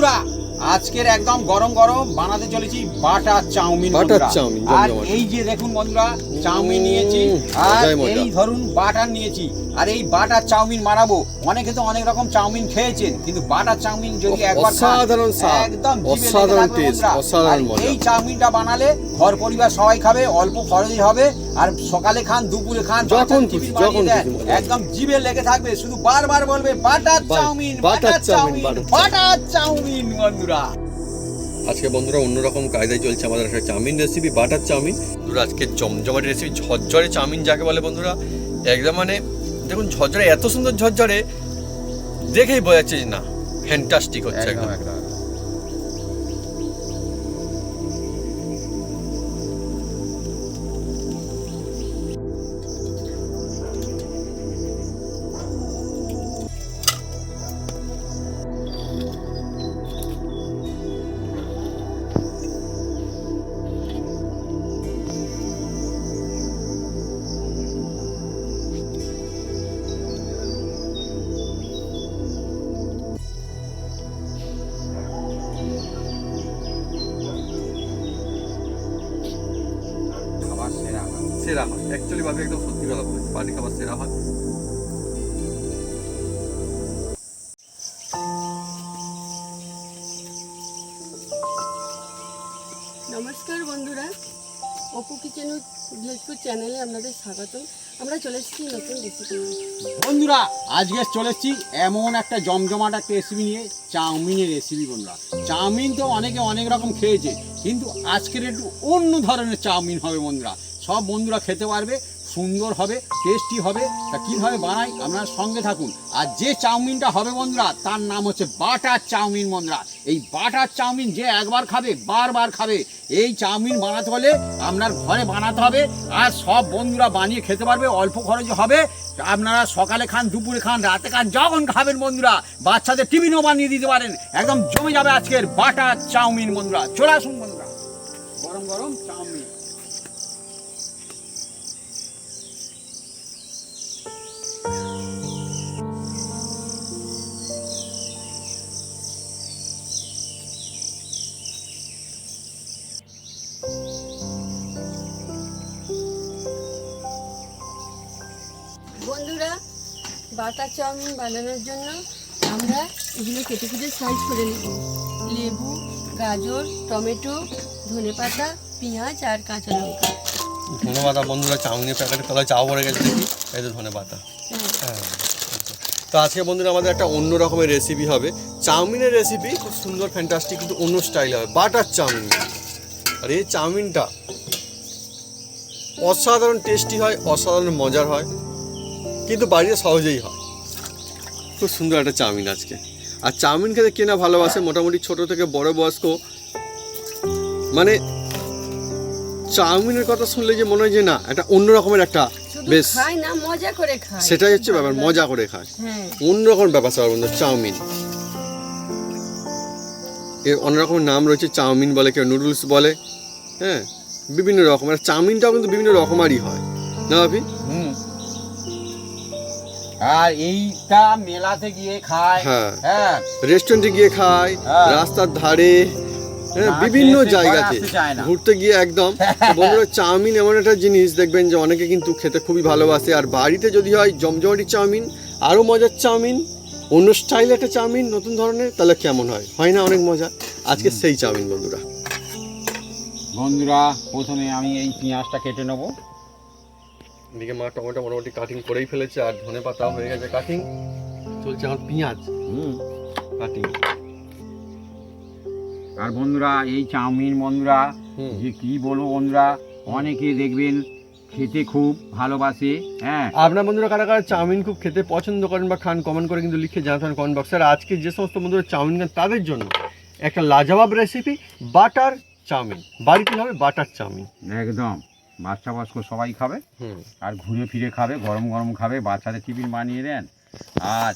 বন্ধুরা আজকের একদম গরম গরম বানাতে চলেছি বাটার চাউমিন। আর এই যে দেখুন বন্ধুরা, চাউমিন নিয়েছি আর এই ধরুন বাটার নিয়েছি। আর এই বাটার চাউমিন বানাবো। অনেকে তো অনেক রকম চাউমিন খেয়েছেন, কিন্তু বাটার চাউমিন যদি একবার একদম এই চাউমিনটা বানালে ঘর পরিবার সবাই খাবে, অল্প খরচে হবে। আর সকালে খান, দুপুরে খান, যখন একদম জিভে লেগে থাকবে, শুধু বারবার বলবে butter chowmein, butter chowmein, butter chowmein. বন্ধুরা আজকে বন্ধুরা অন্যরকম কায়দায় চলছে আমাদের একটা চাউমিন রেসিপি, বাটার চাউমিন। বন্ধুরা আজকে জমজমাটি রেসিপি, ঝরঝরে চাউমিন যাকে বলে বন্ধুরা। একদম মানে দেখুন ঝরঝরে, এত সুন্দর ঝরঝরে, দেখেই বোঝা যাচ্ছে যে না ফ্যান্টাস্টিক হচ্ছে একদম। সেরা হয় অ্যাকচুয়ালি ভাবে, একদম সত্যি কথা বলে, বাড়ি খাবার সেরা হয়। নমস্কার বন্ধুরা, অপু কিচেন উইথ ভিলেজপুর চ্যানেলে আপনাদের স্বাগত। আমরা চলে এসেছি নতুন রেসিপি নিয়ে। বন্ধুরা আজকে চলে এসেছি এমন একটা জমজমাট একটা রেসিপি নিয়ে, চাউমিনের রেসিপি। বন্ধুরা চাউমিন তো অনেকে অনেক রকম খেয়েছে, কিন্তু আজকের একটু অন্য ধরনের চাউমিন হবে বন্ধুরা। সব বন্ধুরা খেতে পারবে, সুন্দর হবে, টেস্টি হবে। তা কীভাবে বানাই আপনার সঙ্গে থাকুন। আর যে চাউমিনটা হবে বন্ধুরা, তার নাম হচ্ছে বাটার চাউমিন। বন্ধুরা এই বাটার চাউমিন যে একবার খাবে বারবার খাবে। এই চাউমিন বানাতে হলে আপনার ঘরে বানাতে হবে, আর সব বন্ধুরা বানিয়ে খেতে পারবে, অল্প খরচে হবে। আপনারা সকালে খান, দুপুরে খান, রাতে খান, যখন খাবেন বন্ধুরা, বাচ্চাদের টিফিনও বানিয়ে দিতে পারেন। একদম জমে যাবে আজকের বাটার চাউমিন। বন্ধুরা চলে আসুন বন্ধুরা, গরম গরম চাউমিন। বন্ধুরা বাটার চাউমিন বানানোর জন্য আমরা এগুলো কেটে কেটে সাইজ করে নেব। লেবু, গাজর, টমেটো, ধনেপাতা, পেঁয়াজ আর কাঁচা লঙ্কা। ধনেপাতা বন্ধুরা, চাউমিনের প্যাকেটের তলায় চাও পড়ে গেছে দেখি, এই তো ধনেপাতা। হ্যাঁ, তো আজকে বন্ধুরা আমাদের একটা অন্য রকমের রেসিপি হবে। চাউমিনের রেসিপি খুব সুন্দর ফ্যান্টাস্টিক, কিন্তু অন্য স্টাইল হবে, বাটার চাউমিন। আর এই চাউমিনটা অসাধারণ টেস্টি হয়, অসাধারণ মজার হয়, কিন্তু বাড়িতে সহজেই হয়। খুব সুন্দর একটা চাউমিন আজকে। আর চাউমিন খেতে কে না ভালোবাসে, মোটামুটি ছোট থেকে বড় বয়স্ক। মানে চাউমিনের কথা শুনলে যে মনে হয় যে না একটা অন্য রকমের একটা বেশ খায় না, মজা করে খায়, সেটাই হচ্ছে ব্যাপার, মজা করে খায়। অন্য রকম ব্যাপার স্যাপার বন্ধু চাউমিন। এর অন্য রকমের নাম রয়েছে, চাউমিন বলে, কেউ নুডলস বলে, হ্যাঁ বিভিন্ন রকম। আর চাউমিনটাও কিন্তু বিভিন্ন রকমারই হয় না ভাবি? আর এইটা মেলাতে গিয়ে খায়, হ্যাঁ রেস্টুরেন্টে গিয়ে খায়, রাস্তার ধারে, হ্যাঁ বিভিন্ন জায়গাতে ঘুরতে গিয়ে একদম। বন্ধুরা চাউমিন এমন একটা জিনিস দেখবেন যে অনেকে কিন্তু খেতে খুবই ভালোবাসে। আর বাড়িতে যদি হয় জমজমাটি চাউমিন, আরও মজার চাউমিন, অন্য স্টাইলে একটা চাউমিন নতুন ধরনের, তাহলে কেমন হয়, হয় না অনেক মজা? আজকে সেই চাউমিন বন্ধুরা। বন্ধুরা প্রথমে আমি এই পেঁয়াজটা কেটে নেবো। এদিকে মা টমেটো মোটামুটি কাটিং করেই ফেলেছে, আর ধনে পাতা হয়ে গেছে কাটিং, চলছে আমার পেঁয়াজ কাটিং। আর বন্ধুরা এই চাউমিন বন্ধুরা যে কি বলবো বন্ধুরা, অনেকে দেখবেন খেতে খুব ভালোবাসে। হ্যাঁ আপনার বন্ধুরা কারা কারা চাউমিন খুব খেতে পছন্দ করেন বা খান, কমেন্ট করে কিন্তু লিখে জানাতেন কমেন্ট বক্সে। আর আজকে যে সমস্ত বন্ধুরা চাউমিন খান তাদের জন্য একটা লাজবাব রেসিপি, বাটার চাউমিন। বাড়িতে হবে বাটার চাউমিন, একদম বাচ্চা বয়স্ক সবাই খাবে, আর ঘুরে ফিরে খাবে, গরম গরম খাবে, বাচ্চাদের টিফিন বানিয়ে দেন। আর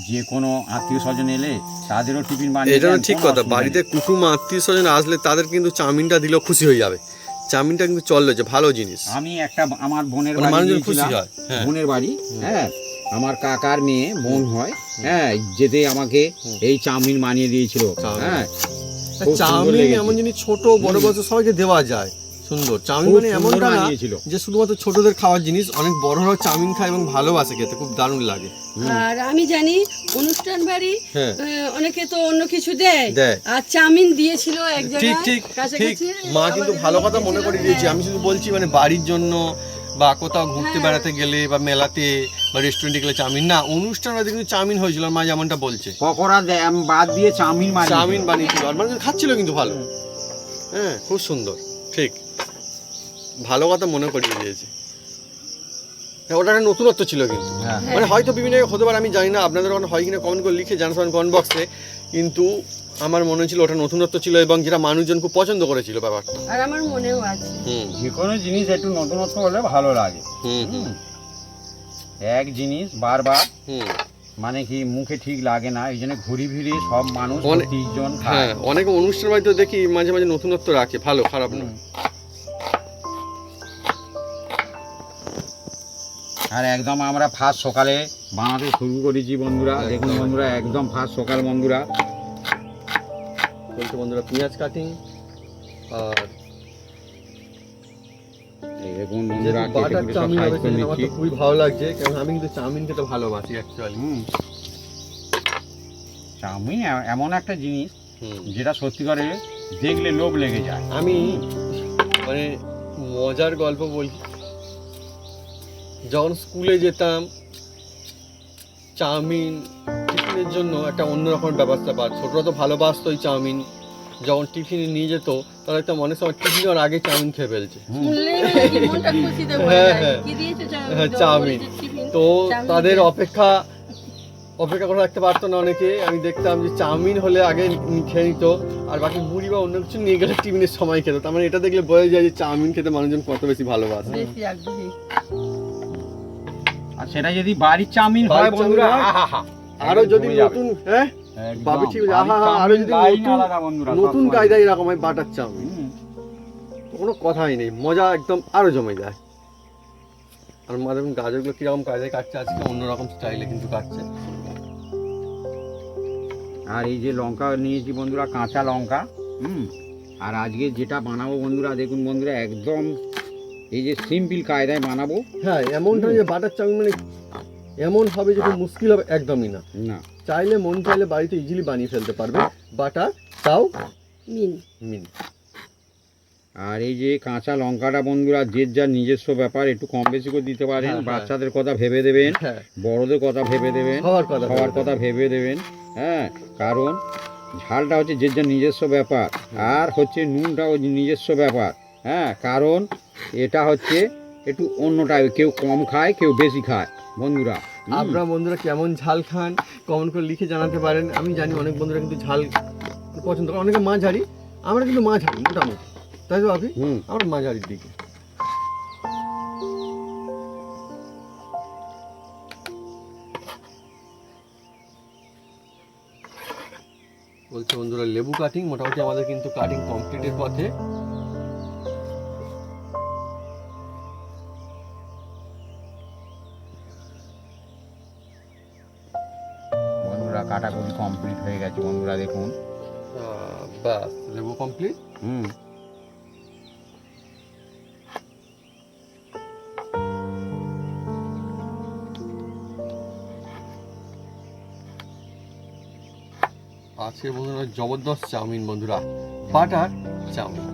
যে কোনো আত্মীয় স্বজন এলে তাদেরও টিফিন বানিয়ে দেন। এটা ঠিক কথা, বাড়িতে কুটুম আত্মীয় স্বজন আসলে তাদের কিন্তু চাউমিনটা দিলেও খুশি হয়ে যাবে। চাউমিনটা কিন্তু চললো যে ভালো জিনিস, আমি একটা আমার বোনের মানে বাড়ি মানুষজন খুশি গিয়েছিলাম, হয়। হ্যাঁ বোনের বাড়ি, হ্যাঁ আমার কাকার মেয়ে বোন হয়, হ্যাঁ যেতে আমাকে এই চাউমিন বানিয়ে দিয়েছিল। চাউমিন। হ্যাঁ খুব সুন্দর চাউমিন লেগেছে। এমন জিনিস ছোট বড় বড় সবাইকে দেওয়া যায়, সুন্দর চাউমিন খুব মানে সুন্দর এমনটা না বানিয়েছিল। যে শুধুমাত্র ছোটদের খাওয়ার জিনিস, অনেক বড়রাও চাউমিন খায় এবং ভালোবাসে খেতে, খুব দারুণ লাগে। আর আমি জানি অনুষ্ঠান বাড়ি হ্যাঁ অনেকে তো অন্য কিছু দেয়, দেয়। আর চাউমিন দিয়েছিল এক ঠিক জায়গায় ঠিক ঠিক, কাছাকাছি। মা কিন্তু ভালো কথা মনে করে দিয়েছি। আমি শুধু বলছি মানে বাড়ির জন্য বা কোথাও ঘুরতে বেড়াতে গেলে বা মেলাতে বা রেস্টুরেন্টে গেলে চাউমিন না, অনুষ্ঠান বাড়িতে কিন্তু চাউমিন হয়েছিল, মা যেমনটা বলছে পকোড়া বাদ দিয়ে চাউমিন চাউমিন বানিয়েছিল আর মানুষ খাচ্ছিল কিন্তু ভালো। হ্যাঁ খুব সুন্দর, ঠিক ভালো কথা মনে করিয়ে দিয়েছে। হ্যাঁ ওটা একটা নতুনত্ব ছিল কিন্তু, হ্যাঁ মানে হয়তো বিভিন্ন জায়গায় হতে পারে, আমি জানি না আপনাদের ওখানে হয় কিনা, কমেন্ট করে লিখে জানাবেন কমেন্ট বক্সে, কিন্তু আমার মনে হচ্ছিল ওটা নতুনত্ব ছিল এবং যেটা মানুষজন খুব পছন্দ করেছিল ব্যাপারটা। আর আমার মনেও আছে। হুম যে কোনো জিনিস একটু নতুনত্ব হলে ভালো লাগে। হুম হুম এক জিনিস বারবার হুম মানে কি মুখে ঠিক লাগে না, এই জন্য ঘুরি ফিরে সব মানুষ অনেক- 30 জন হ্যাঁ খায়। অনেক অনুষ্ঠান বাড়িতে দেখি মাঝে মাঝে নতুনত্ব রাখে, ভালো খারাপ না। আর একদম আমরা ফার্স্ট সকালে বানাতে শুরু করেছি বন্ধুরা, দেখুন বন্ধুরা একদম ফার্স্ট সকাল বন্ধুরা। বলতে বন্ধুরা পেঁয়াজ কাটিং আর এই দেখুন যে বন্ধুরা কেটে বাটার কুটে সব চাউমিন সাইজ হবে করে সেটা আমার নিচ্ছি। তো খুবই ভালো লাগছে, কারণ আমি কিন্তু চাউমিন খেতে ভালোবাসি অ্যাকচুয়ালি। চাউমিন এমন একটা জিনিস হুম যেটা সত্যি করে দেখলে লোভ লেগে যায়। আমি মানে মজার গল্প বলি, যখন স্কুলে যেতাম চাউমিন টিফিনের জন্য একটা অন্যরকম ব্যবস্থা পার, ছোটরা তো ভালোবাসতো এই চাউমিন, যখন টিফিনে নিয়ে যেত তাহলে একটা অনেক সময় টিফিনের আগে চাউমিন খেয়ে ফেলছে। শুনলেই মানে কি মনটা খুশিতে ভরে হ্যাঁ, যায়। হ্যাঁ। কি দিয়েছো হ্যাঁ, চাউমিন। তো চাউমিন তাদের দিয়ে। অপেক্ষা করে রাখতে পারতো না অনেকে, আমি দেখতাম যে চাউমিন হলে আগে খেয়ে নিত আর বাকি মুড়ি বা অন্য কিছু নিয়ে গেলে টিফিনের সময় খেত। তার মানে এটা দেখলে বোঝা যায় যে চাউমিন খেতে মানুষজন কত বেশি ভালোবাসে। বেশি আগ্রহী। আর সেটা যদি বাড়ির চাউমিন হয় বাড়ির বন্ধুরা, চাউমিন হয়, আহা আরো যদি জমে যাবে। নতুন হ্যাঁ একদম। বাবু ঠিক আছে, বাড়ির আহা, আরো চাউমিন যদি লাইন নতুন- আলাদা বন্ধুরা, নতুন সবসময়। কায়দায় এরকম হয় বাটার চাউমিন, হুম। কোনো কথাই নেই, মজা একদম আরো জমে যায়। আর মা দেখুন গাজরগুলো কিরকম কায়দায় কাটছে, আজকে অন্যরকম স্টাইলে কিন্তু কাটছে। আর এই যে লঙ্কা নিয়েছি বন্ধুরা, কাঁচা লঙ্কা, আর আজকে যেটা বানাবো বন্ধুরা দেখুন বন্ধুরা একদম এই যে সিম্পল কায়দায় বানাবো। হ্যাঁ এমনটা যে বাটার চাউমিন মানে এমন হবে যে খুব মুশকিল হবে একদমই না, না চাইলে মন চাইলে বাড়িতে ইজিলি বানিয়ে ফেলতে পারবে বাটার চাউ মিন। মিন। আর এই যে কাঁচা লঙ্কাটা বন্ধুরা যে যার নিজস্ব ব্যাপার, একটু কম বেশি করে দিতে পারেন, হ্যাঁ, হ্যাঁ। বাচ্চাদের কথা ভেবে দেবেন, হ্যাঁ বড়দের কথা ভেবে দেবেন, সবার কথা সবার কথা ভেবে দেবেন। হ্যাঁ কারণ ঝালটা হচ্ছে যে যার নিজস্ব ব্যাপার, আর হচ্ছে নুনটাও নিজস্ব ব্যাপার। হ্যাঁ কারণ এটা হচ্ছে একটু অন্য টাইপের, কেউ কম খায় কেউ বেশি খায় বন্ধুরা। আপনারা বন্ধুরা কেমন ঝাল খান কমেন্ট করে লিখে জানাতে পারেন। আমি জানি অনেক বন্ধুরা কিন্তু ঝাল পছন্দ করে, অনেকে মাঝারি, আমরা কিন্তু মাঝারি মোটামুটি, তাই তো আপনি? আমরা মাঝারির দিকে। বলছে বন্ধুরা লেবু কাটিং মোটামুটি আমাদের কিন্তু কাটিং কমপ্লিটের পথে। বন্ধুরা কাটাকুটি কমপ্লিট হয়ে গেছে বন্ধুরা দেখুন। বাস লেবু কমপ্লিট। আজকে বন্ধুরা জবরদস্ত চাউমিন বন্ধুরা, বাটার চাউমিন।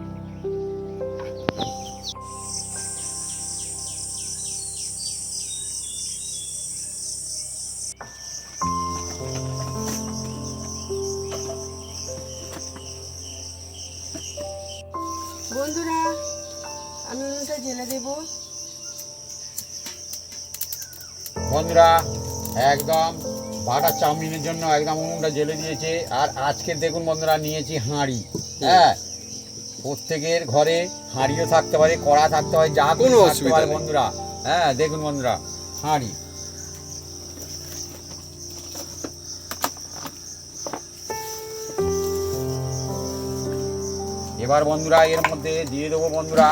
বন্ধুরা আমি উনুনটা জেলে দেব। বন্ধুরা একদম বাটার চাউমিনের জন্য একদম উনুনটা জ্বেলে দিয়েছে। আর আজকে দেখুন বন্ধুরা নিয়েছি হাঁড়ি। হ্যাঁ প্রত্যেকের ঘরে হাঁড়িও থাকতে পারে, কড়া থাকতে পারে, যা কোনো কোনো অসুবিধা অসুবিধা নেই। বন্ধুরা। হ্যাঁ দেখুন বন্ধুরা হাঁড়ি। এবার বন্ধুরা এর মধ্যে দিয়ে দেবো বন্ধুরা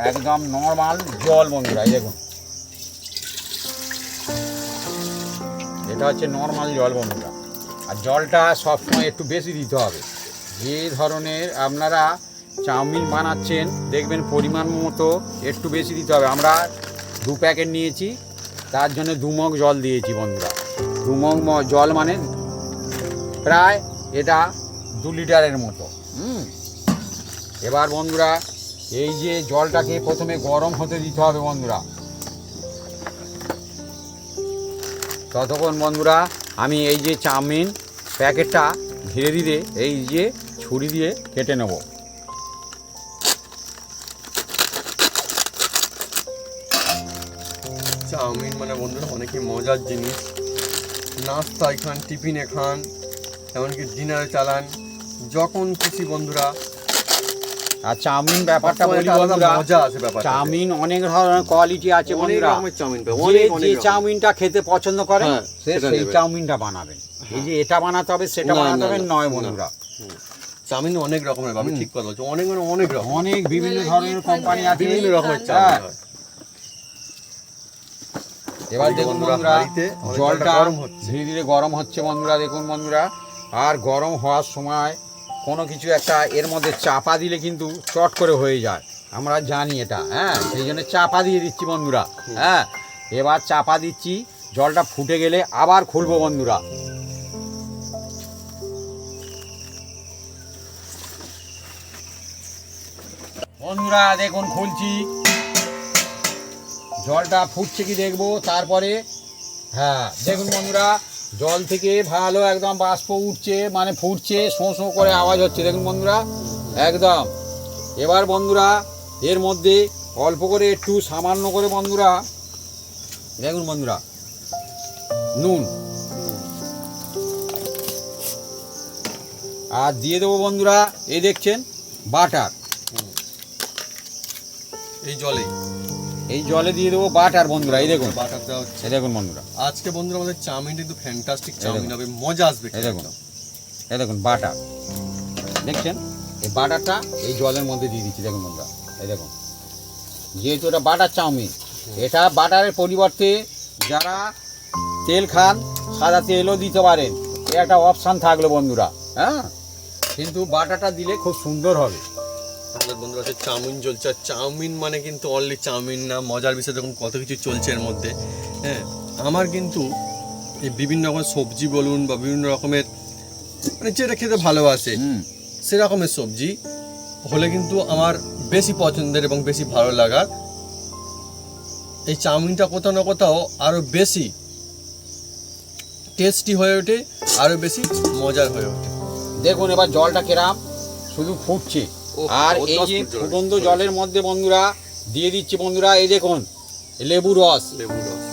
একদম নর্মাল জল বন্ধুরা, এই দেখুন এটা হচ্ছে নর্মাল জল বন্ধুরা। আর জলটা সবসময় একটু বেশি দিতে হবে। যে ধরনের আপনারা চাউমিন বানাচ্ছেন দেখবেন পরিমাণ মতো একটু বেশি দিতে হবে। আমরা 2 প্যাকেট নিয়েছি, তার জন্য 2 মগ জল দিয়েছি বন্ধুরা। 2 মগ জল মানে প্রায় এটা 2 লিটারের মতো। এবার বন্ধুরা এই যে জলটাকে প্রথমে গরম হতে দিতে হবে বন্ধুরা। ততক্ষণ বন্ধুরা আমি এই যে চাউমিন প্যাকেটটা ধীরে ধীরে এই যে ছুরি দিয়ে কেটে নেব। চাউমিন মানে বন্ধুরা অনেকই মজার জিনিস, নাস্তায় খান, টিফিনে খান, এমনকি ডিনারে চালান, যখন খুশি বন্ধুরা। আর চাউমিন ব্যাপারটা বলি একটা আলাদা বন্ধুরা, মজা আছে ব্যাপারটা। চাউমিন অনেক ধরনের কোয়ালিটি আছে অনেক বন্ধুরা। রকমের চাউমিন পাবে, যে অনেক যে অনেক রকম। চাউমিনটা খেতে পছন্দ করে হ্যাঁ, সে সেটা সেই নেবে। চাউমিনটা বানাবেন। এই যে এটা বানাতে হবে সেটা না, বানাতে না, হবে না, নয় না। বন্ধুরা। চাউমিন অনেক রকমের পাবে, ঠিক কথা বলছো, অনেক মানে অনেক রকম, অনেক বিভিন্ন ধরনের কোম্পানি আছে। বিভিন্ন রকমের হ্যাঁ। চাউমিন হয়। এবার এই যে দেখুন বন্ধুরা, বন্ধুরা হাঁড়িতে অনেক জলটা জলটা গরম হচ্ছে। ধীরে ধীরে গরম হচ্ছে বন্ধুরা, দেখুন বন্ধুরা। আর গরম হওয়ার সময় কোনো কিছু একটা এর মধ্যে চাপা দিলে কিন্তু চট করে হয়ে যায়, আমরা জানি এটা। হ্যাঁ, সেই জন্য চাপা দিয়ে দিচ্ছি বন্ধুরা। হ্যাঁ, এবার চাপা দিচ্ছি, জলটা ফুটে গেলে আবার খুলবো বন্ধুরা। বন্ধুরা দেখুন খুলছি, জলটা ফুটছে কি দেখবো। তারপরে হ্যাঁ দেখুন বন্ধুরা, জল থেকে ভালো একদম বাষ্প উঠছে, মানে ফুটছে, শোঁ শোঁ করে আওয়াজ হচ্ছে, দেখুন বন্ধুরা একদম। এবার বন্ধুরা এর মধ্যে অল্প করে একটু সামান্য করে বন্ধুরা দেখুন বন্ধুরা নুন, আর দিয়ে দেবো বন্ধুরা এই দেখছেন বাটার। এই জলে এই জলে দিয়ে দেবো বাটার বন্ধুরা, এই দেখুন বাটার দেওয়া হচ্ছে। এই দেখুন বন্ধুরা, আজকে বন্ধুরা আমাদের চাউমিন কিন্তু ফ্যান্টাস্টিক এই চাউমিন দেখুন। হবে, মজা আসবে এই খেতে দেখুন, একদম। এই দেখুন বাটার দেখছেন। এই বাটারটা এই জলের মধ্যে দিয়ে দিচ্ছি, দেখুন বন্ধুরা এই দেখুন। যেহেতু এটা বাটার চাউমিন, এটা বাটারের পরিবর্তে যারা তেল খান সাদা তেলও দিতে পারেন, এ একটা অপশান থাকলো বন্ধুরা। হ্যাঁ, কিন্তু বাটারটা দিলে খুব সুন্দর হবে। আমাদের বন্ধুরা হচ্ছে চাউমিন চলছে, আর চাউমিন মানে কিন্তু অনলি চাউমিন না, মজার বিষয় দেখুন কত কিছু চলছে এর মধ্যে। হ্যাঁ, আমার কিন্তু এই বিভিন্ন রকমের সবজি বলুন বা বিভিন্ন রকমের মানে যেটা খেতে ভালোবাসে সেরকমের সবজি হলে কিন্তু আমার বেশি পছন্দের এবং বেশি ভালো লাগার। এই চাউমিনটা কোথাও না কোথাও আরও বেশি টেস্টি হয়ে ওঠে, আরও বেশি মজার হয়ে ওঠে। দেখুন এবার জলটা কেরাম শুধু ফুটছে। ও, আর ও, এই 10 যে ফুট জল। ফুটন্ত জলের মধ্যে বন্ধুরা দিয়ে দিচ্ছি বন্ধুরা এই দেখুন লেবু রস। লেবু রস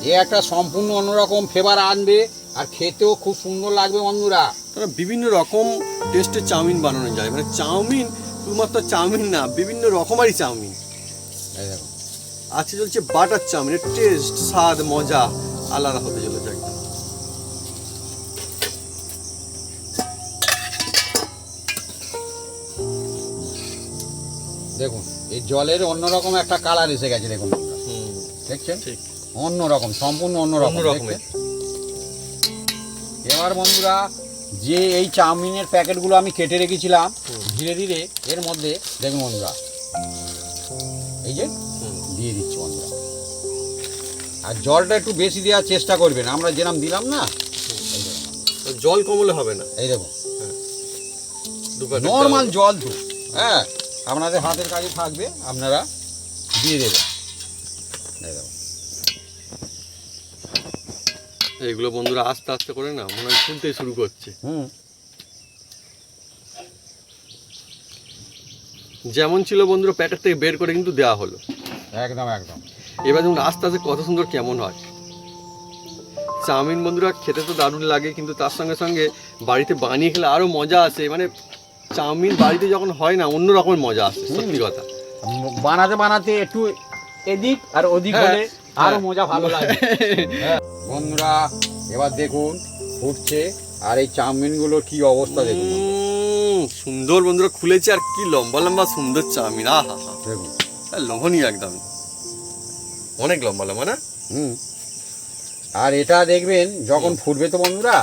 এ একটা সম্পূর্ণ অন্যরকম ফ্লেভার আনবে, আর খেতেও খুব সুন্দর লাগবে বন্ধুরা। তারা বিভিন্ন রকম টেস্টের চাউমিন বানানো যায়, মানে চাউমিন শুধুমাত্র চাউমিন না, বিভিন্ন রকমারই চাউমিন। এই দেখুন আজকে চলছে বাটার চাউমিনের টেস্ট, স্বাদ, মজা আলাদা হতে চলেছে একদম। দেখুন এই জলের অন্যরকম একটা কালার এসে গেছে, দেখুন বন্ধুরা দেখছেন, ঠিক অন্যরকম, সম্পূর্ণ অন্যরকম অন্য রকমের। দেখছেন? এবার বন্ধুরা যে এই চাউমিনের প্যাকেটগুলো আমি কেটে রেখেছিলাম ধীরে ধীরে এর মধ্যে দেখুন বন্ধুরা এই যে দিয়ে দিচ্ছি বন্ধুরা। আর জলটা একটু বেশি দেওয়ার চেষ্টা করবেন, আমরা যেরকম দিলাম না এই দেখুন, জল কমলে হবে না, এই দেখুন দু প্যাকেট নর্মাল দেওয়া জল তো। হ্যাঁ, আপনাদের হাতের কাছে থাকবে, আপনারা দিয়ে দেবেন। এই দেখুন হলো। এইগুলো বন্ধুরা আস্তে আস্তে করে না মনে হয় শুনতে শুরু করছে। যেমন ছিল বন্ধুরা প্যাকেট থেকে বের করে কিন্তু দেওয়া হলো একদম একদম। এবার যেমন আস্তে আস্তে কত সুন্দর কেমন হয় চাউমিন। বন্ধুরা খেতে তো দারুণ লাগে, কিন্তু তার সঙ্গে সঙ্গে বাড়িতে বানিয়ে খেলে আরও মজা আসে। মানে চাউমিন বাড়িতে যখন হয় না অন্য রকমের মজা আসে, সত্যি কথা। বানাতে বানাতে একটু এদিক আর ওদিক হ্যাঁ, হলে আরো হ্যাঁ। মজা ভালো লাগে। হ্যাঁ, বন্ধুরা এবার দেখুন ফুটছে, আর এই চাউমিনগুলোর কি অবস্থা দেখুন। সুন্দর বন্ধুরা খুলেছে, আর কি লম্বা লম্বা সুন্দর চাউমিন, আহা হা, দেখুন। লোভনীয় একদম, অনেক লম্বা লম্বা না? আর এটা দেখবেন যখন ফুটবে তো বন্ধুরা,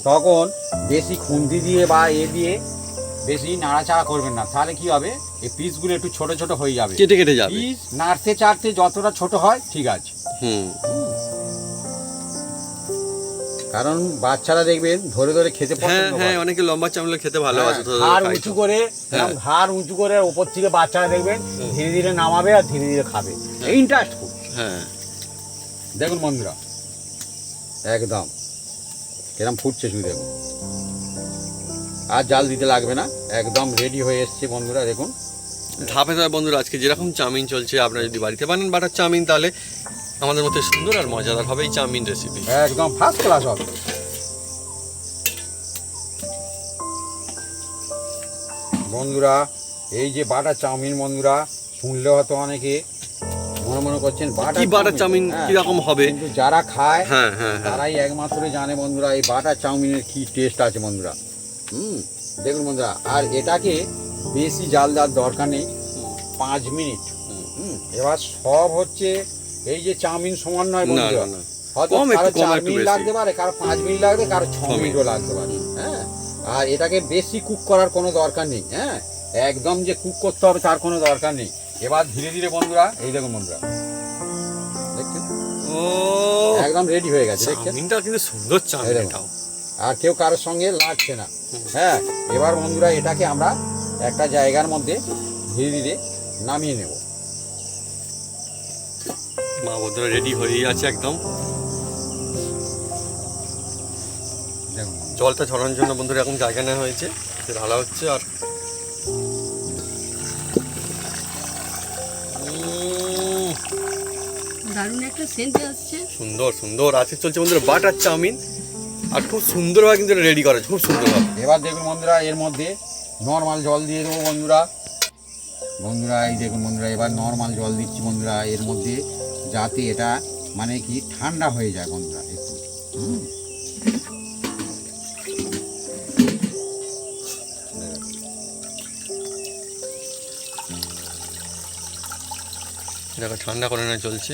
তখন বেশি খুন্তি দিয়ে বা দিয়ে বেশি নাড়াচাড়া করবেন না, তাহলে কি হবে এই পিসগুলো একটু ছোট ছোট হয়ে যাবে, কেটে কেটে যাবে। পিস নাড়তে চাড়তে যতটা ছোট হয় ঠিক আছে। কারণ বাচ্চারা দেখবেন ধরে ধরে খেতে পছন্দ করে। হ্যাঁ, অনেকে লম্বা চাউমিন খেতে ভালোবাসে, তো ঘাড় উঁচু করে, ঘাড় উঁচু করে উপর থেকে বাচ্চারা দেখবেন ধীরে ধীরে নামাবে আর ধীরে ধীরে খাবে, ইন্টারেস্ট খুব। হ্যাঁ, দেখুন বন্ধুরা একদম কিরম ফুটছে, শুধু দেখুন, আর জাল দিতে লাগবে না, একদম রেডি হয়ে এসছে বন্ধুরা। দেখুন ধাপে ধাপে বন্ধুরা আজকে যেরকম চাউমিন চলছে, আপনারা যদি বাড়িতে বানান বাটার চাউমিন, তাহলে আমাদের মতো সুন্দর আর মজাদার হবে এই চাউমিন রেসিপি, একদম ফার্স্ট ক্লাস হবে। বন্ধুরা এই যে বাটার চাউমিন, বন্ধুরা শুনলে হয়তো অনেকে মনে করছেন বাটার চাউমিন কিরকম হবে, কিন্তু যারা খায় হ্যাঁ তারাই একমাত্র জানে বন্ধুরা এই বাটার চাউমিনের কি টেস্ট আছে বন্ধুরা। দেখুন বন্ধুরা, আর এটাকে বেশি জাল দেওয়ার দরকার নেই, 5 মিনিট। এবার সব হচ্ছে এই যে চাউমিন সমান নয় বন্ধুরা, হয়তো কারো 4 মিনিট লাগতে পারে, কারো 5 মিনিট লাগবে, কারো 6 মিনিটও লাগতে পারে। হ্যাঁ, আর এটাকে বেশি কুক করার কোনো দরকার নেই। হ্যাঁ, একদম যে কুক করতে হবে তার কোনো দরকার নেই। এবার ধীরে ধীরে বন্ধুরা এই দেখুন বন্ধুরা, দেখছেন একদম রেডি হয়ে গেছে, দেখছেন কিন্তু সুন্দর চাউমিন এটাও, আর কেউ কারোর সঙ্গে লাগছে না। হ্যাঁ, এবার বন্ধুরা এটাকে আমরা একটা জায়গার মধ্যে ধীরে ধীরে নামিয়ে নেব। মা বন্ধুরা রেডি হয়েই আছে একদম। দেখুন জলটা ছড়ানোর জন্য বন্ধুরা এখন জায়গা নেওয়া হয়েছে, ঢালা হচ্ছে। আর দারুণ একটা সেন্ট আসছে, সুন্দর সুন্দর আছে চলছে বন্ধুরা বাটার চাউমিন, আর খুব সুন্দরভাবে কিন্তু রেডি করা, খুব সুন্দরভাবে। এবার দেখুন বন্ধুরা এর মধ্যে নর্মাল জল দিয়ে দেবো বন্ধুরা। বন্ধুরা এই দেখুন বন্ধুরা, এবার নর্মাল জল দিচ্ছি বন্ধুরা এর মধ্যে, যাতে এটা মানে কি ঠান্ডা হয়ে যায় বন্ধুরা একটু। দেখো ঠান্ডা করে নেওয়া চলছে।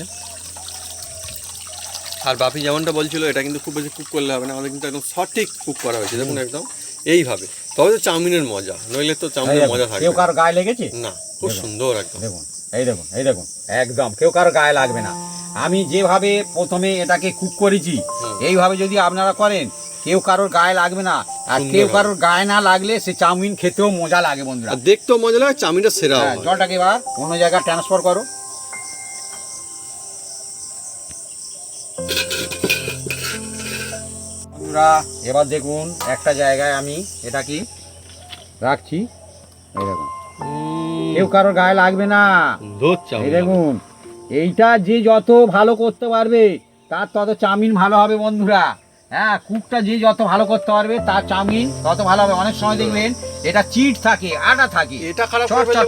আর বাপি যেমনটা বলছিল, এটা কিন্তু খুব বেশি কুক করলে হবে না, আমাদের কিন্তু একদম সঠিক কুক করা হয়েছে। দেখুন একদম এইভাবে, তবে তো চাউমিনের মজা, নইলে তো চাউমিনের মজা থাকে। কেউ কারো গায়ে লেগেছে না, খুব সুন্দর একদম। দেখুন এই দেখুন, এই দেখুন একদম কেউ কারো গায়ে লাগবে না। আমি যেভাবে প্রথমে এটাকে কুক করেছি এইভাবে যদি আপনারা করেন, কেউ কারোর গায়ে লাগবে না। আর কেউ কারোর গায়ে না লাগলে সে চাউমিন খেতেও মজা লাগে বন্ধুরা, আর দেখতেও মজা লাগে, চাউমিনটা সেরা। জলটাকে এবার অন্য জায়গায় ট্রান্সফার করো। বন্ধুরা এবার দেখুন একটা জায়গায় আমি এটাকে রাখছি, এই দেখুন কেউ কারোর গায়ে লাগবে না। এই দেখুন, এইটা যে যত ভালো করতে পারবে তার তত চাউমিন ভালো হবে বন্ধুরা। হ্যাঁ, কুকটা যে যত ভালো করতে পারবে তার চাউমিন তত ভালো হবে। অনেক সময় দেখবেন এটা চিট থাকে, আটা থাকে, এটা খারাপ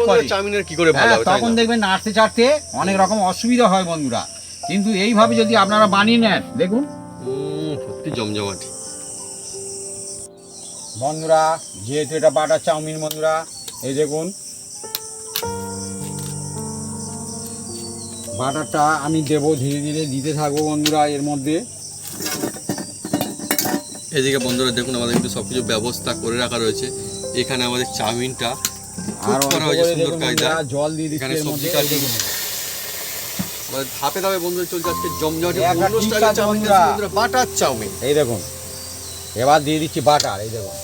করে চাউমিনের কি করে ভালো হবে, তখন দেখবেন নাড়তে চাড়তে অনেক রকম অসুবিধা হয় বন্ধুরা। কিন্তু এইভাবে যদি আপনারা বানিয়ে নেন, দেখুন সত্যি জমজমাট বন্ধুরা। যেহেতু এটা বাটার চাউমিন বন্ধুরা, এই দেখুন বাটারটা আমি দেবো, ধীরে ধীরে দিতে থাকবো বন্ধুরা এর মধ্যে। এদিকে বন্ধুরা দেখুন আমাদের কিন্তু সবকিছু ব্যবস্থা করে রাখা রয়েছে। এখানে আমাদের চাউমিনটা আর করা হয়েছে সুন্দর কায়দা, জল দিয়ে এখানে দিচ্ছি সবজি কাটছে। আমাদের ধাপে ধাপে বন্ধুরা চলছে আজকে জমজমাটে একটা অন্য ঠিক স্টাইলের আছে চাউমিন, বন্ধুরা। বন্ধুরা বাটার চাউমিন। এই দেখুন এবার দিয়ে দিচ্ছি বাটার, এই দেখুন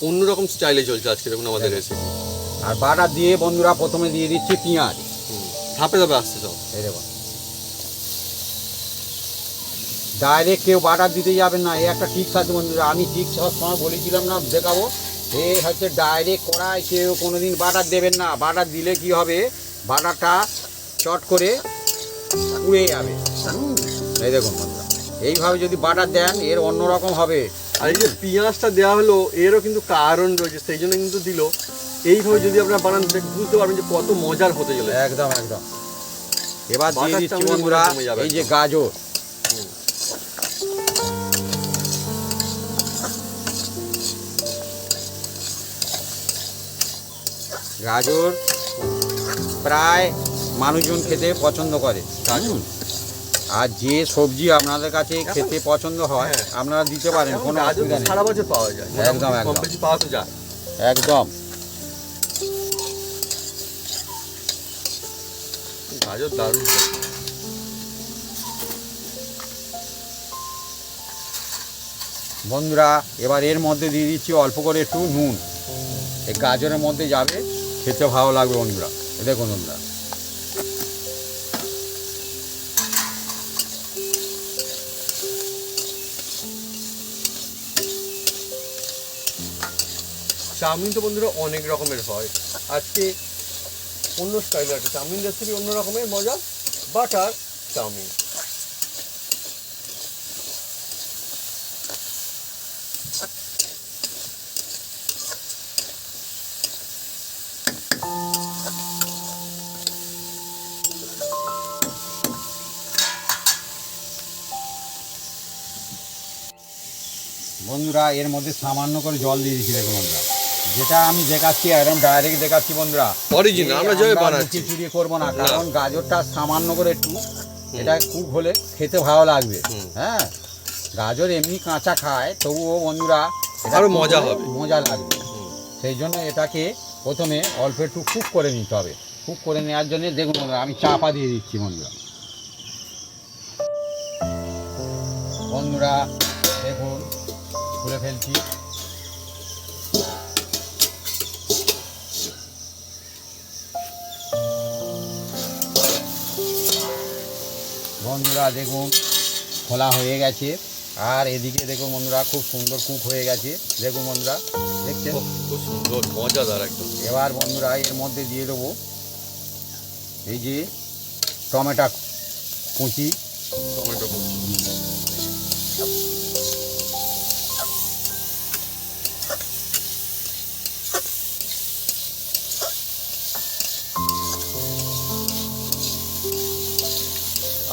অন্যরকম স্টাইলে চলছে আজকে দেখুন আমাদের রেসিপি। আর বাটার দিয়ে বন্ধুরা প্রথমে দিয়ে দিচ্ছি পেঁয়াজ, ধাপে ধাপে আসছে সব। এই দেখুন ডাইরেক্ট কেউ বাটার দিতে যাবেন না, এই একটা টিপস আছে বন্ধুরা। আমি টিপস সবসময় বলেছিলাম না, দেখাবো। এই হচ্ছে ডাইরেক্ট কড়াই কেউ কোনোদিন বাটার দেবেন না। বাটার দিলে কি হবে, বাটারটা চট করে পুড়ে যাবে। এই দেখুন বন্ধুরা, এইভাবে যদি বাটার দেন এর অন্যরকম হবে। আর এই যে পেঁয়াজটা দেওয়া হলো এরও কিন্তু কারণ রয়েছে, সেই জন্য কিন্তু দিল। এইভাবে যদি আপনারা বানান বুঝতে পারবেন যে কত মজার হতে চলে। একদম একদম। এবার দিয়ে দিচ্ছি বন্ধুরা এই যে গাজর, গাজর প্রায় মানুষজন খেতে পছন্দ করে। গাজর আর যে সবজি আপনাদের কাছে খেতে পছন্দ হয় আপনারা দিতে পারেন, কোনো অসুবিধা নেই। সারা বছর পাওয়া যায়, একদম কম একদম বেশি পাওয়া তো যায়। একদম। গাজর দারুণ। বন্ধুরা এবার এর মধ্যে দিয়ে দিচ্ছি অল্প করে একটু নুন, এই গাজরের মধ্যে যাবে, খেতে ভালো লাগবে বন্ধুরা। দেখুন বন্ধুরা, চাউমিন তো বন্ধুরা অনেক রকমের হয়, আজকে অন্য স্টাইলের একটা চাউমিন রেসিপি, অন্য রকমের মজা, বাটার চাউমিন। বন্ধুরা এর মধ্যে সামান্য করে জল দিয়ে দিচ্ছি। দেখুন বন্ধুরা, যেটা আমি দেখাচ্ছি একদম ডাইরেক্ট দেখাচ্ছি বন্ধুরা, অরিজিনাল আমরা যেভাবে বানাচ্ছি, চুরি করবো না, কারণ গাজরটা সামান্য করে একটু এটা কুক হলে খেতে ভালো লাগবে। হ্যাঁ, গাজর এমনি কাঁচা খায়, তবুও বন্ধুরা আরো মজা হবে, মজা লাগবে। সেই জন্য এটাকে প্রথমে অল্প একটু কুক করে নিতে হবে। কুক করে নেওয়ার জন্য দেখুন বন্ধুরা, আমি চাপা দিয়ে দিচ্ছি বন্ধুরা। বন্ধুরা দেখুন খুলে ফেলছি। বন্ধুরা দেখুন খোলা হয়ে গেছে, আর এদিকে দেখুন বন্ধুরা খুব সুন্দর কুক হয়ে গেছে। দেখুন বন্ধুরা, দেখছেন খুব সুন্দর মজাদার একদম। এবার বন্ধুরা এর মধ্যে দিয়ে দেবো এই যে টমেটো কুচি। টমেটো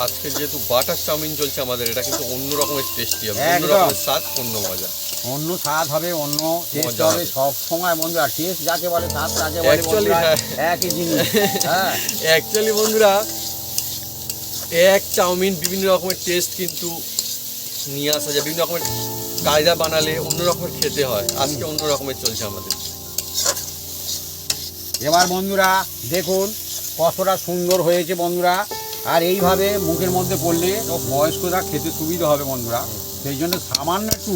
আজকে যেহেতু বাটার চাউমিন চলছে আমাদের, এটা কিন্তু অন্য রকমের টেস্টি হবে, অন্য রকমের স্বাদ, অন্য মজা, অন্য স্বাদ হবে, অন্য টেস্ট মজা হবে। হবে। সব সময় বন্ধুরা টেস্ট যাকে বলে স্বাদ তাকে বলে Actually, বন্ধুরা, হ্যাঁ। একই জিনিস। হ্যাঁ, অ্যাকচুয়ালি বন্ধুরা এক চাউমিন বিভিন্ন রকমের টেস্ট কিন্তু নিয়ে আসা যায়, বিভিন্ন রকমের কায়দা বানালে অন্য রকমের খেতে হয়, আজকে অন্য রকমের চলছে আমাদের। এবার বন্ধুরা দেখুন কতটা সুন্দর হয়েছে বন্ধুরা। আর এইভাবে মুখের মধ্যে পড়লে ও বয়স্করা খেতে সুবিধা হবে বন্ধুরা। সেই জন্য সামান্য একটু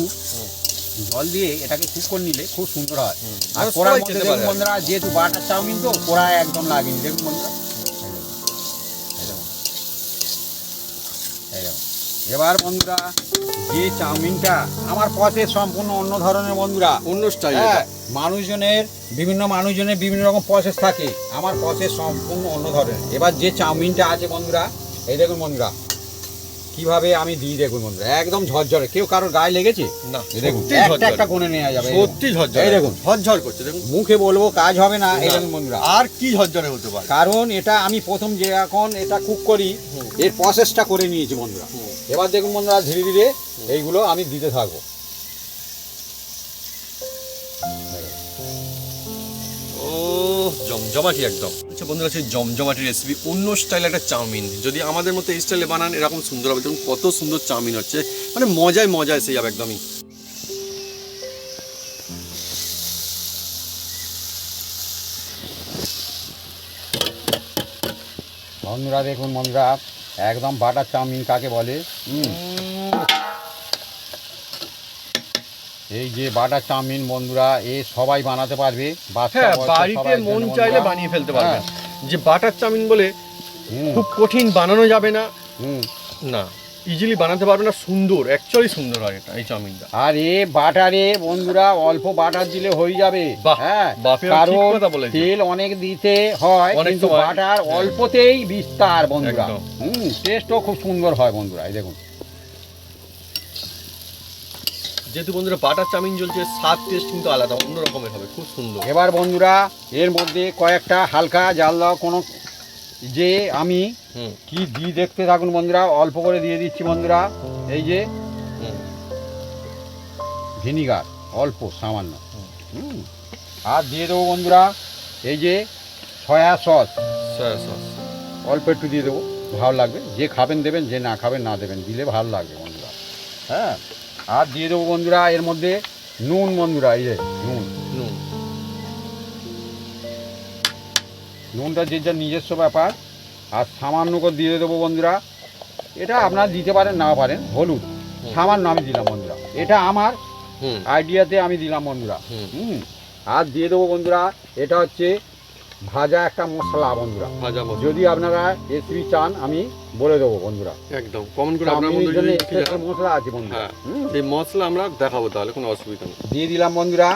জল দিয়ে এটাকে কুক করে নিলে খুব সুন্দর হয়। আর সবাই কড়ার মধ্যে খেতে দেখুন পারে। বন্ধুরা, যেহেতু বাটার চাউমিন তো কড়া একদম লাগেনি। দেখুন বন্ধুরা, এই দেখুন, এই দেখুন। এবার বন্ধুরা যে চাউমিনটা আমার পথে সম্পূর্ণ অন্য ধরনের বন্ধুরা, অন্য স্টাইল। হ্যাঁ, মানুষজনের বিভিন্ন রকম প্রসেস থাকে, আমার প্রসেস সম্পূর্ণ অন্য ধরনের। এবার যে চাউমিনটা আছে বন্ধুরা, এই দেখুন বন্ধুরা কিভাবে আমি দিই। দেখুন বন্ধুরা একদম ঝরঝরে, কেউ কারোর গায়ে লেগেছে না, এই দেখুন সত্যি একটা ঝরঝরে। একটা কোণে নেওয়া যাবে। সত্যি ঝরঝরে, এই দেখুন ঝরঝর করছে, দেখুন মুখে বলবো কাজ হবে না। এই না। দেখুন বন্ধুরা, আর কি ঝরঝরে হতে পারে। কারণ এটা আমি প্রথম যে এখন এটা কুক করি এর প্রসেসটা করে নিয়েছি বন্ধুরা। এবার দেখুন বন্ধুরা ধীরে ধীরে এইগুলো আমি দিতে থাকবো। ও জমজমাটি একদম। আচ্ছা বন্ধুরা, সেই জমজমাটি রেসিপি, অন্য স্টাইল একটা চাউমিন যদি আমাদের মতো এই স্টাইলে বানান এরকম সুন্দর হবে। দেখুন কত সুন্দর চাউমিন হচ্ছে, মানে মজায় মজা এসে যাবে একদমই। বন্ধুরা দেখুন বন্ধুরা একদম বাটার চাউমিন কাকে বলে। এই যে বাটার চাউমিন বন্ধুরা এ সবাই বানাতে পারবে, বাচ্চা হ্যাঁ, বয়স্ক বাড়িতে সবাই মন বন্ধুরা। চাইলে বানিয়ে ফেলতে পারবেন। হ্যাঁ। যে বাটার চাউমিন বলে হুম, খুব কঠিন, বানানো যাবে না, হুম। না ইজিলি বানাতে পারবে না, সুন্দর, অ্যাকচুয়ালি সুন্দর হয় এটা, এই চাউমিনটা। আর এ বাটারে বন্ধুরা অল্প বাটার দিলে হয়ে যাবে। বাহ, হ্যাঁ, বাপরে, ঠিক কারণ কথা বলেছো। তেল অনেক দিতে হয়, অনেক কিন্তু সময়। বাটার অল্পতেই বিস্তার বন্ধুরা। একদম। টেস্টও খুব সুন্দর হয় বন্ধুরা। এই দেখুন যেহেতু বন্ধুরা বাটার চাউমিন চলছে, স্বাদ টেস্ট কিন্তু আলাদা, অন্য রকমের হবে, খুব সুন্দর। এবার বন্ধুরা এর মধ্যে কয়েকটা হালকা জাল দেওয়া কোনো যে আমি কি দিয়ে দেখতে থাকুন বন্ধুরা। অল্প করে দিয়ে দিচ্ছি বন্ধুরা, এই যে ভিনিগার অল্প সামান্য। আর দিয়ে দেবো বন্ধুরা এই যে সয়া সস সয়া সস অল্প একটু দিয়ে দেবো, ভালো লাগবে। যে খাবেন দেবেন, যে না খাবেন না দেবেন, দিলে ভালো লাগবে বন্ধুরা। হ্যাঁ, আর দিয়ে দেবো বন্ধুরা এর মধ্যে নুন বন্ধুরা, এই যে নুন, নুন নুনটা যে যার নিজস্ব ব্যাপার। আর সামান্য করে দিয়ে দেবো বন্ধুরা, এটা আপনারা দিতে পারেন না পারেন, হলুদ সামান্য আমি দিলাম বন্ধুরা, এটা আমার আইডিয়াতে আমি দিলাম বন্ধুরা। আর দিয়ে দেবো বন্ধুরা, এটা হচ্ছে ভাজা একটা মশলা বন্ধুরা, ভাজা মশলা। যদি আপনারা রেসিপি চান আমি বলে দেবো বন্ধুরা, একদম কমেন্ট করে আপনার চাউমিনের বন্ধু জন্য যদি special মশলা আছে বন্ধুরা। হ্যাঁ, এই মশলা আমরা দেখাবো, তাহলে কোনো অসুবিধা নেই। দিয়ে দিলাম বন্ধুরা।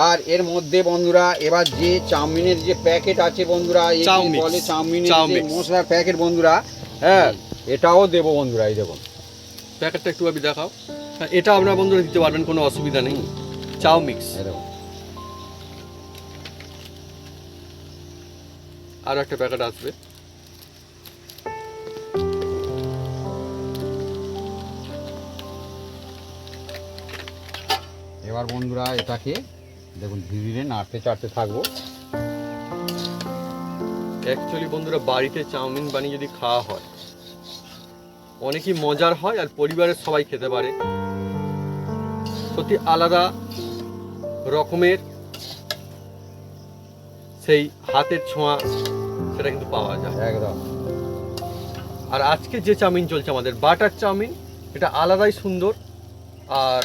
আর এর মধ্যে বন্ধুরা এবার যে চাউমিনের যে প্যাকেট আছে বন্ধুরা, এই যে চাউমিক্স। বলে চাউমিনের যে চাউমিক্স। মশলার প্যাকেট বন্ধুরা, হ্যাঁ এটাও দেবো বন্ধুরা। এই দেখুন প্যাকেটটা একটু ভাবে দেখাও। হ্যাঁ, এটা আপনারা বন্ধুরা দিতে পারবেন, কোনো অসুবিধা নেই। চাউ মিক্স। এই দেখুন, আর একটা প্যাকেট আসবে। এবার বন্ধুরা এটাকে দেখুন ধীরে ধীরে নাড়তে চাড়তে থাকবো। অ্যাকচুয়ালি বন্ধুরা বাড়িতে চাউমিন বানিয়ে যদি খাওয়া হয় অনেকই মজার হয়, আর পরিবারের সবাই খেতে পারে। সত্যি আলাদা রকমের সেই হাতের ছোঁয়া সেটা কিন্তু পাওয়া যায়। একদম। আর আজকে যে চাউমিন চলছে আমাদের বাটার চাউমিন, এটা আলাদাই সুন্দর আর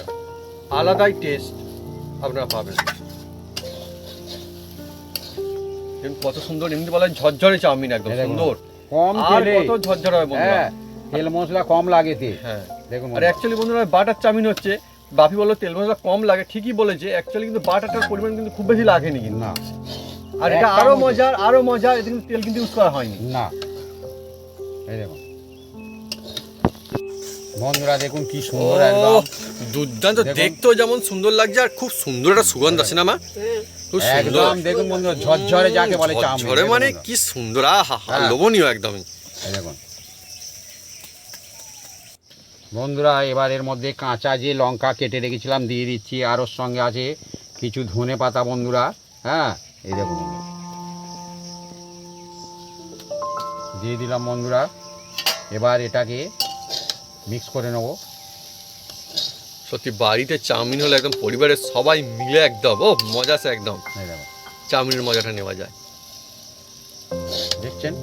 আলাদাই টেস্ট আপনারা পাবেন। দেখুন কত সুন্দর, এমনি বলা হয় ঝরঝরে চাউমিন, একদম এই দেখুন, সুন্দর। কম আর তেলে, কত ঝরঝরে হয় বন্ধুরা। হ্যাঁ তেল মশলা কম লাগে তে। হ্যাঁ, দেখুন আর অ্যাকচুয়ালি বন্ধুরা বাটার চাউমিন হচ্ছে, বাপি বললো তেল মশলা কম লাগে, ঠিকই বলেছে। অ্যাকচুয়ালি কিন্তু বাটারটার পরিমাণ কিন্তু খুব বেশি লাগেনি কিন্তু। না, আর এটা একটা আরো মজা। মজার, আরো মজা, এতে কিন্তু তেল কিন্তু ইউজ করা হয়নি। না, এই দেখুন বন্ধুরা, দেখুন কি সুন্দর একদম, দুর্দান্ত, দেখুন। দেখতেও যেমন সুন্দর লাগছে আর খুব সুন্দর একটা সুগন্ধ আছে না মা? খুব সুন্দর একদম দেখুন বন্ধুরা, ঝরঝরে যাকে বলে চাউমিন। ঝরে দেখুন মানে বন্ধুরা, কি সুন্দর, আহা হ্যাঁ। লোভনীয় একদমই। এই দেখুন বন্ধুরা, এবার এর মধ্যে কাঁচা যে লঙ্কা কেটে রেখেছিলাম দিয়ে দিচ্ছি, আর ওর সঙ্গে আছে কিছু ধনে পাতা বন্ধুরা। হ্যাঁ, এই দেখুন দিয়ে দিলাম বন্ধুরা। এবার এটাকে মিক্স করে নেবো। সত্যি বাড়িতে চাউমিন হলে একদম পরিবারের সবাই মিলে একদম ও মজা আছে একদম, এই দেখুন, চাউমিনের মজাটা নেওয়া যায়। দেখছেন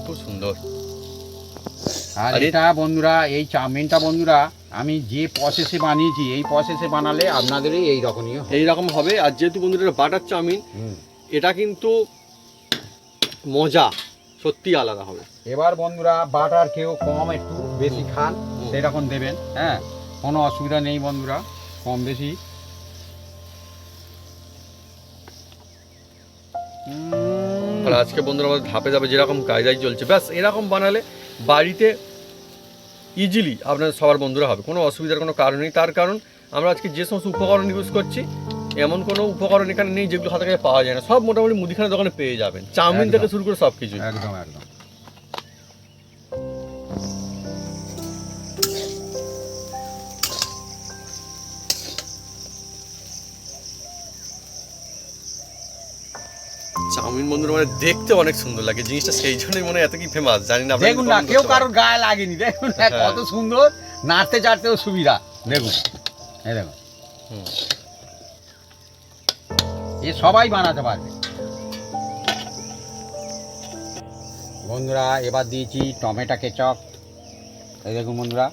খুব সুন্দর। আর আর এটা বন্ধুরা, এই চাউমিনটা বন্ধুরা আমি যে প্রসেসে বানিয়েছি, এই প্রসেসে বানালে আপনাদেরই এই রকমই হবে। এইরকম হবে। আর যেহেতু বন্ধুরা বাটার চাউমিন, এটা কিন্তু মজা সত্যি আলাদা হবে। এবার বন্ধুরা বাটার কেউ কম একটু বেশি খান সেরকম দেবেন, হ্যাঁ কোনো অসুবিধা নেই বন্ধুরা, কম বেশি। আর আজকে বন্ধুরা আমাদের ধাপে ধাপে যেরকম কায়দায় চলছে, ব্যাস এরকম বানালে বাড়িতে ইজিলি আপনার সবার বন্ধুরা হবে, কোনো অসুবিধার কোনো কারণ নেই। তার কারণ আমরা আজকে যে সমস্ত উপকরণ ইউজ করছি, এমন কোনো উপকরণ এখানে নেই যেগুলো হাতে কাছে পাওয়া যায় না। সব মোটামুটি মুদিখানা দোকানে পেয়ে যাবেন, চাউমিন থেকে শুরু করে সব কিছু। একদম একদম। চাউমিন বন্ধুরা মানে দেখতে অনেক সুন্দর লাগে জিনিসটা, সেই জন্যই মনে হয় এত কি ফেমাস জানি না। আপনারা দেখুন না, comment কেউ করতে কারোর পারেন। গায়ে লাগেনি, দেখুন না হ্যাঁ। কত সুন্দর, নাড়তে চাড়তেও সুবিধা। দেখুন এই দেখুন, হুম। এ সবাই বানাতে পারবে বন্ধুরা। এবার দিয়েছি টমেটো কেচাপ, এই দেখুন বন্ধুরা।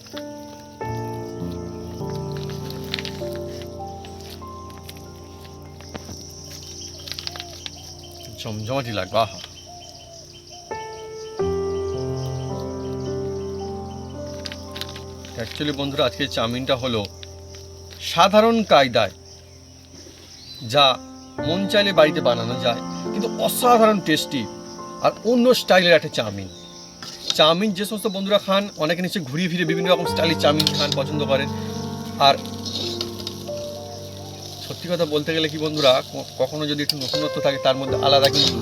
জমজমাটি লাগবে, আহা। অ্যাকচুয়ালি বন্ধুরা আজকে চাউমিনটা হলো সাধারণ কায়দায়, যা মন চাইলে বাড়িতে বানানো যায়, কিন্তু অসাধারণ টেস্টি আর অন্য স্টাইলের একটা চাউমিন। চাউমিন যে সমস্ত বন্ধুরা খান, অনেকে নিশ্চয়ই ঘুরিয়ে ফিরে বিভিন্ন রকম স্টাইলের চাউমিন খান পছন্দ করেন। আর সত্যি কথা বলতে গেলে কি বন্ধুরা, কখনো যদি একটু নতুনত্ব থাকে তার মধ্যে আলাদা কিন্তু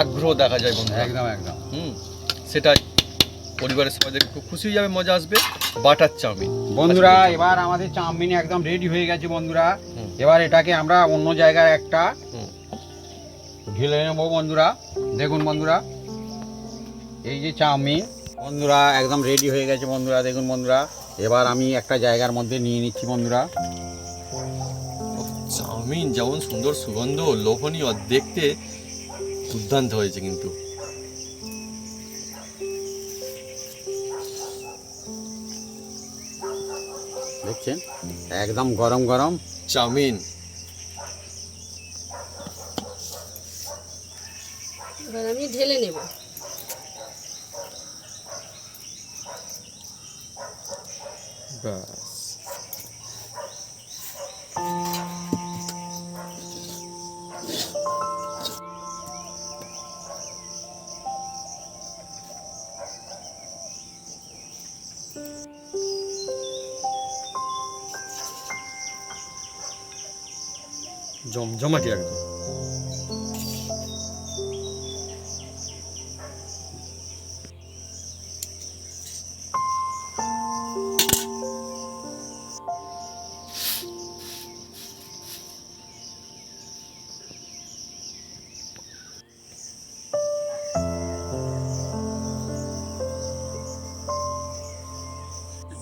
আগ্রহ দেখা যায় বন্ধুরা। একদম একদম। সেটাই পরিবারের সবাই দেখে খুব খুশি হয়ে যাবে, মজা আসবে। বাটার চাউমিন বন্ধুরা এবার আমাদের চাউমিন একদম রেডি হয়ে গেছে বন্ধুরা। হুম। এবার এটাকে আমরা অন্য জায়গায় একটা ঢেলে নেবো বন্ধুরা। দেখুন বন্ধুরা, এই যে চাউমিন বন্ধুরা একদম রেডি হয়ে গেছে বন্ধুরা। দেখুন বন্ধুরা, এবার আমি একটা জায়গার মধ্যে নিয়ে নিচ্ছি বন্ধুরা। চাউমিন যেমন সুন্দর সুগন্ধ, লোভনীয়, দেখতে দুর্দান্ত হয়েছে কিন্তু। দেখছেন একদম গরম গরম চাউমিন। এবার আমি ঢেলে নেব। ব্যাস, জমজমাটি একদম।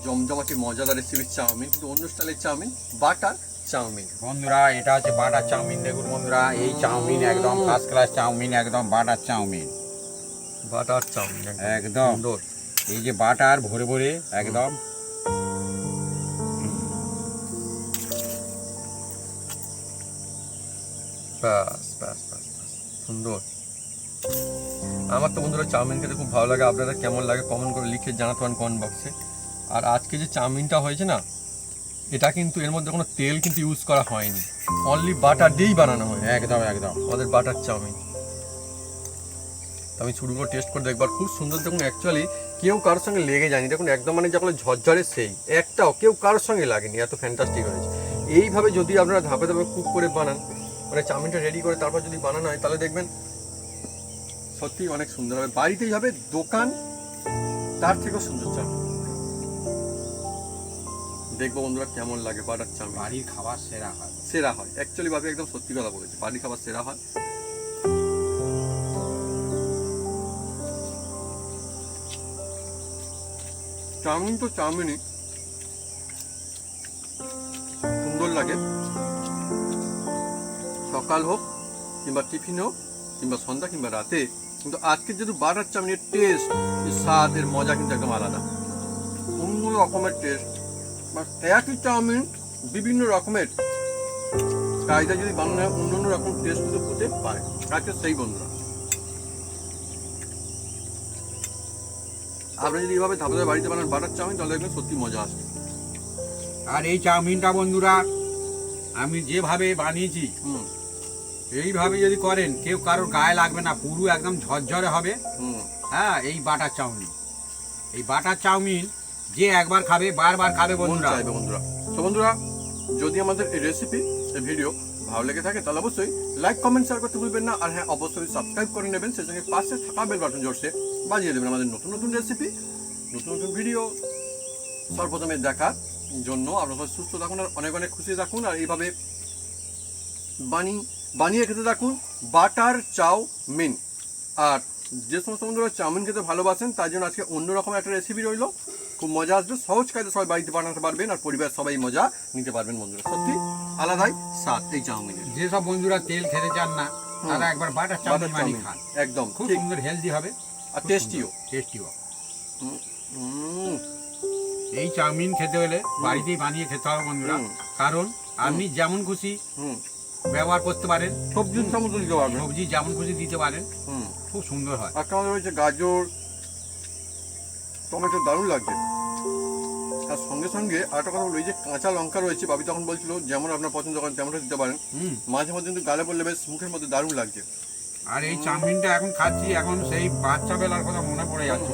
জমজমাটি মজাদার রেসিপির চাউমিন, কিন্তু অন্য স্টাইলের চাউমিন, বাটার চাউমিন। বন্ধুরা। এটা হচ্ছে বাটার চাউমিন। দেখুন বন্ধুরা, এই চাউমিন একদম ফার্স্ট ক্লাস চাউমিন, একদম বাটার চাউমিন। বাটার চাউমিন একদম সুন্দর। এই যে বাটার ভরে ভরে একদম। ব্যাস ব্যাস ব্যাস ব্যাস, সুন্দর। আমার তো বন্ধুরা চাউমিন খেতে খুব ভালো লাগে। আপনারা কেমন লাগে কমেন্ট করে লিখে জানাতে পারেন কমেন্ট বক্সে। আর আজকে যে চাউমিনটা হয়েছে না, এটা কিন্তু এর মধ্যে কোনো তেল কিন্তু ইউজ করা হয়নি, অনলি বাটার দিয়েই বানানো হয়। একদম একদম আমাদের বাটার চাউমিন। তো আমি শুরু করে টেস্ট করে দেখবার, খুব সুন্দর। দেখুন অ্যাকচুয়ালি কেউ কারোর সঙ্গে লেগে যায়নি। দেখুন একদম মানে যখন ঝরঝরে সেই একটাও কেউ কারোর সঙ্গে লাগেনি, এত ফ্যান্টাস্টিক হয়েছে। এইভাবে যদি আপনারা ধাপে ধাপে কুক করে বানান, মানে চাউমিনটা রেডি করে তারপর যদি বানানো হয়, তাহলে দেখবেন সত্যি অনেক সুন্দর হবে। বাড়িতেই হবে, দোকান তার থেকেও সুন্দর চাউমিন। দেখবো বন্ধুরা কেমন লাগে বাটার চাউমিন। বাড়ির খাবার সেরা হয়। সেরা হয়, অ্যাকচুয়ালি ভাবে একদম সত্যি কথা বলেছে, বাড়ির খাবার সেরা হয়। চাউমিন তো চাউমিনই সুন্দর লাগে, সকাল হোক কিংবা টিফিন হোক কিংবা সন্ধ্যা কিংবা রাতে। কিন্তু আজকে যেহেতু বাটার চাউমিনের টেস্ট, স্বাদ, এর মজা কিন্তু একদম আলাদা, অন্য রকমের টেস্ট। একই চাউমিন বিভিন্ন রকমের কায়দা যদি বানানো হয়, অন্য অন্য রকম টেস্ট কিন্তু হতে পারে। আজকে সেই বন্ধুরা, আপনি যদি এভাবে ধাপে ধাপে বাড়িতে বানান বাটার চাউমিন, তাহলে দেখবেন সত্যি মজা আসবে। আর এই চাউমিনটা বন্ধুরা আমি যেভাবে বানিয়েছি, এইভাবে যদি করেন কেউ কারোর গায়ে লাগবে না, পুরো একদম ঝরঝরে হবে। হ্যাঁ, এই বাটার চাউমিন, এই বাটার চাউমিন যে একবার খাবে বারবার খাবে বন্ধুরা। বন্ধুরা, তো বন্ধুরা যদি আমাদের এই রেসিপি, এই ভিডিও ভালো লেগে থাকে, তাহলে অবশ্যই লাইক কমেন্ট শেয়ার করতে ভুলবেন না। আর হ্যাঁ, অবশ্যই সাবস্ক্রাইব করে নেবেন, সেই সঙ্গে পাশে থাকা বেল বাটন জোরসে বাজিয়ে দেবেন আমাদের নতুন নতুন রেসিপি, নতুন নতুন ভিডিও সর্বপ্রথমে দেখার জন্য। আপনারা সুস্থ থাকুন আর অনেক অনেক খুশি থাকুন। আর এইভাবে বানিয়ে খেতে থাকুন বাটার চাউমিন। আর যে সমস্ত বন্ধুরা চাউমিন খেতে ভালোবাসেন, তার জন্য আজকে অন্যরকম একটা রেসিপি রইল, খুব মজা আসবে। সহজ কাজে সবাই বাড়িতে বানাতে পারবেন, আর পরিবার সবাই মজা নিতে পারবেন বন্ধুরা। সত্যি আলাদাই স্বাদ এই চাউমিনের। যেসব বন্ধুরা তেল খেতে চান না, তারা একবার বাটার চাউমিন বানিয়ে খান, একদম খুব সুন্দর, হেলদি হবে আর টেস্টিও। এই চাউমিন খেতে হলে বাড়িতেই বানিয়ে খেতে হবে বন্ধুরা, কারণ আপনি যেমন খুশি ব্যবহার করতে পারেন, সবজির চামচ দিতে পারবেন, সবজি যেমন খুশি দিতে পারেন, খুব সুন্দর হয়। আর আমাদের রয়েছে গাজর, টমেটো, দারুণ লাগছে। আর সঙ্গে সঙ্গে আরেকটা কথা বলবো, এই যে কাঁচা লঙ্কা রয়েছে, বাবি তখন বলছিল যেমন আপনার পছন্দ করেন তেমনটা দিতে পারেন। মাঝে মধ্যে কিন্তু গালে পড়লে বেশ মুখের মধ্যে দারুণ লাগছে। আর এই চাউমিনটা এখন খাচ্ছি, এখন সেই বাচ্চা বেলার কথা মনে পড়ে যাচ্ছে।